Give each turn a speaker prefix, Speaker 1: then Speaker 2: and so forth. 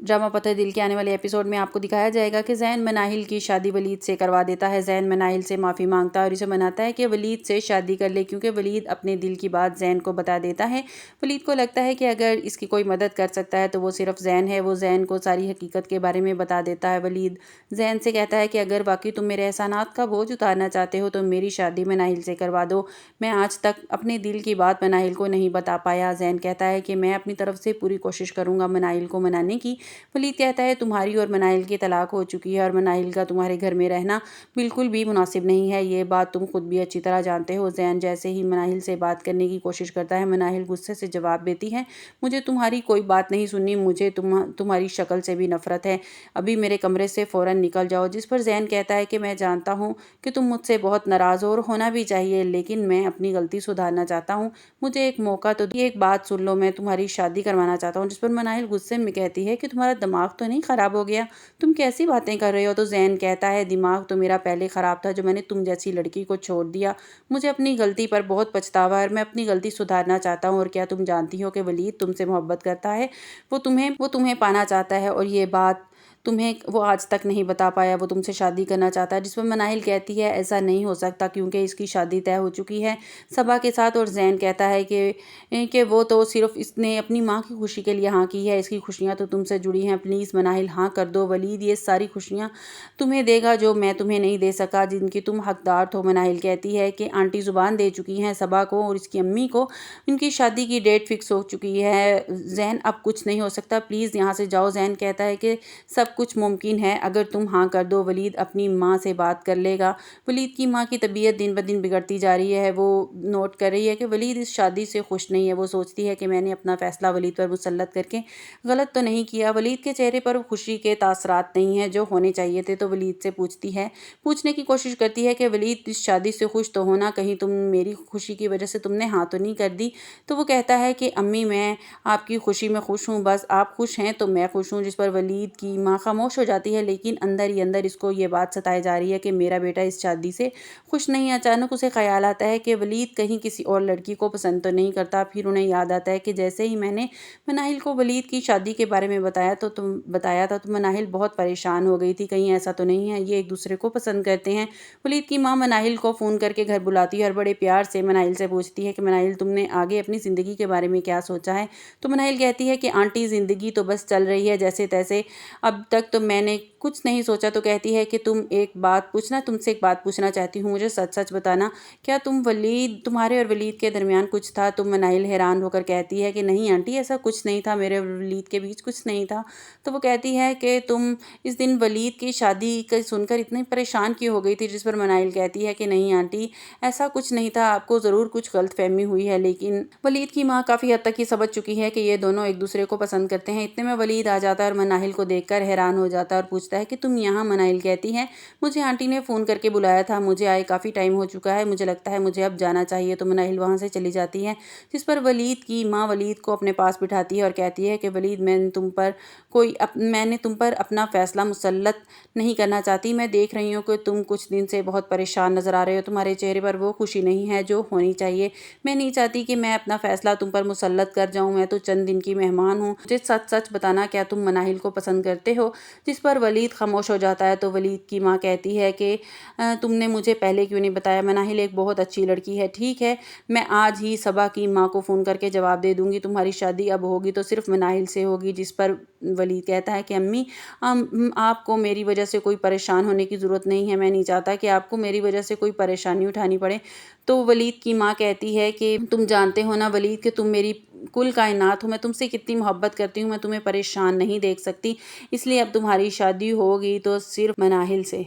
Speaker 1: Drama पत्थर दिल के आने वाले एपिसोड में आपको दिखाया जाएगा कि ज़ैन मनाहिल की शादी वलीद से करवा देता है। ज़ैन मनाहिल से माफ़ी मांगता है और इसे मनाता है कि वलीद से शादी कर ले, क्योंकि वलीद अपने दिल की बात ज़ैन को बता देता है। वलीद को लगता है कि अगर इसकी कोई मदद कर सकता है तो वो सिर्फ ज़ैन है। वो ज़ैन को सारी हकीकत के बारे में बता देता है। वलीद ज़ैन से कहता है कि अगर वाकई तुम मेरे एहसानात का बोझ उतारना चाहते हो तो मेरी शादी मनाहिल से करवा दो। मैं आज तक अपने दिल की बात मनाहिल को नहीं बता पाया। ज़ैन कहता है कि मैं अपनी तरफ से पूरी कोशिश करूँगा मनाहिल को मनाने की। वलीद कहता है तुम्हारी और मनाहिल की तलाक हो चुकी है और मनाहिल का तुम्हारे घर में रहना बिल्कुल भी मुनासिब नहीं है। ये बात तुम खुद भी अच्छी तरह जानते हो। ज़ैन जैसे ही मनाहिल से बात करने की कोशिश करता है, मनाहिल गुस्से से जवाब देती है, मुझे तुम्हारी कोई बात नहीं सुननी, मुझे तुम्हारी शक्ल से भी नफरत है। अभी मेरे कमरे से फ़ौरन निकल जाओ। जिस पर ज़ैन कहता है कि मैं जानता हूँ कि तुम मुझसे बहुत नाराज़ हो और होना भी चाहिए, लेकिन मैं अपनी गलती सुधारना चाहता हूँ। मुझे एक मौका तो एक बात सुन लो, मैं तुम्हारी शादी करवाना चाहता हूँ। जिस पर मनाहिल गुस्से में कहती है कि तुम्हारा दिमाग तो नहीं ख़राब हो गया, तुम कैसी बातें कर रहे हो। तो ज़ैन कहता है दिमाग तो मेरा पहले ख़राब था, जो मैंने तुम जैसी लड़की को छोड़ दिया। मुझे अपनी गलती पर बहुत पछतावा है और मैं अपनी गलती सुधारना चाहता हूँ। और क्या तुम जानती हो कि वलीद तुमसे मोहब्बत करता है, वो तुम्हें पाना चाहता है और ये बात तुम्हें वो आज तक नहीं बता पाया। वो तुमसे शादी करना चाहता है। जिस पर मनाहिल कहती है ऐसा नहीं हो सकता क्योंकि इसकी शादी तय हो चुकी है सबा के साथ। और ज़ैन कहता है कि वो तो सिर्फ इसने अपनी माँ की खुशी के लिए हाँ की है, इसकी खुशियाँ तो तुमसे जुड़ी हैं। प्लीज़ मनाहिल हाँ कर दो, वलीद ये सारी खुशियाँ तुम्हें देगा जो मैं तुम्हें नहीं दे सका, जिनकी तुम हकदार हो। मनाहिल कहती है कि आंटी ज़ुबान दे चुकी हैं सबा को और इसकी अम्मी को, इनकी शादी की डेट फिक्स हो चुकी है। ज़ैन अब कुछ नहीं हो सकता, प्लीज़ यहाँ से जाओ। ज़ैन कहता है कि सब कुछ मुमकिन है अगर तुम हाँ कर दो, वलीद अपनी माँ से बात कर लेगा। वलीद की माँ की तबीयत दिन ब दिन बिगड़ती जा रही है। वो नोट कर रही है कि वलीद इस शादी से खुश नहीं है। वो सोचती है कि मैंने अपना फ़ैसला वलीद पर मुसल्लत करके गलत तो नहीं किया। वलीद के चेहरे पर खुशी के तासरात नहीं हैं जो होने चाहिए थे। तो वलीद से पूछने की कोशिश करती है कि वलीद इस शादी से खुश तो होना, कहीं तुम मेरी खुशी की वजह से तुमने हाँ तो नहीं कर दी। तो वो कहता है कि अम्मी मैं आपकी खुशी में खुश हूँ, बस आप खुश हैं तो मैं खुश हूँ। जिस पर वलीद की माँ खामोश हो जाती है, लेकिन अंदर ही अंदर इसको ये बात सताई जा रही है कि मेरा बेटा इस शादी से खुश नहीं। अचानक उसे ख्याल आता है कि वलीद कहीं किसी और लड़की को पसंद तो नहीं करता। फिर उन्हें याद आता है कि जैसे ही मैंने मनाहिल को वलीद की शादी के बारे में बताया था तो मनाहिल बहुत परेशान हो गई थी, कहीं ऐसा तो नहीं है ये एक दूसरे को पसंद करते हैं। वलीद की माँ मनाहिल को फ़ोन करके घर बुलाती है और बड़े प्यार से मनाहिल से पूछती है कि मनाहिल तुमने आगे अपनी ज़िंदगी के बारे में क्या सोचा है। तो मनाहिल कहती है कि आंटी ज़िंदगी तो बस चल रही है जैसे तैसे, अब तक तो मैंने कुछ नहीं सोचा। तो कहती है कि तुमसे एक बात पूछना चाहती हूँ, मुझे सच सच बताना, क्या तुम्हारे और वलीद के दरमियान कुछ था। तो मनाहिल हैरान होकर कहती है कि नहीं आंटी ऐसा कुछ नहीं था, मेरे और वलीद के बीच कुछ नहीं था। तो वो कहती है कि तुम इस दिन वलीद की शादी का सुनकर इतनी परेशान क्यों हो गई थी। जिस पर मनाहिल कहती है कि नहीं आंटी ऐसा कुछ नहीं था, आपको ज़रूर कुछ गलतफहमी हुई है। लेकिन वलीद की माँ काफ़ी हद तक ये समझ चुकी है कि ये दोनों एक दूसरे को पसंद करते हैं। इतने में वलीद आ जाता है और मनाहिल को देखकर हैरान हो जाता है और पूछता है कि तुम यहाँ। मनाहिल कहती है मुझे आंटी ने फ़ोन करके बुलाया था, मुझे आए काफ़ी टाइम हो चुका है, मुझे लगता है मुझे अब जाना चाहिए। तो मनाहिल वहाँ से चली जाती है। जिस पर वलीद की माँ वलीद को अपने पास बिठाती है और कहती है कि वलीद मैंने तुम पर अपना फ़ैसला मुसल्लत नहीं करना चाहती। मैं देख रही हूँ कि तुम कुछ दिन से बहुत परेशान नज़र आ रहे हो, तुम्हारे चेहरे पर वो खुशी नहीं है जो होनी चाहिए। मैं नहीं चाहती कि मैं अपना फ़ैसला तुम पर मुसल्लत कर जाऊँ, मैं तो चंद दिन की मेहमान हूँ। मुझे सच सच बताना, क्या तुम मनाहिल को पसंद करते हो। जिस पर वलीद खामोश हो जाता है। तो वलीद की माँ कहती है कि तुमने मुझे पहले क्यों नहीं बताया, मनाहिल एक बहुत अच्छी लड़की है। ठीक है, मैं आज ही सबा की माँ को फ़ोन करके जवाब दे दूँगी, तुम्हारी शादी अब होगी तो सिर्फ मनाहिल से होगी। जिस पर वलीद कहता है कि अम्मी आपको मेरी वजह से कोई परेशान होने की ज़रूरत नहीं है, मैं नहीं चाहता कि आपको मेरी वजह से कोई परेशानी उठानी पड़े। तो वलीद की माँ कहती है कि तुम जानते हो ना वलीद कि तुम मेरी कुल कायनात हो, मैं तुमसे कितनी मोहब्बत करती हूँ, मैं तुम्हें परेशान नहीं देख सकती, इसलिए अब तुम्हारी शादी होगी तो सिर्फ मनाहिल से।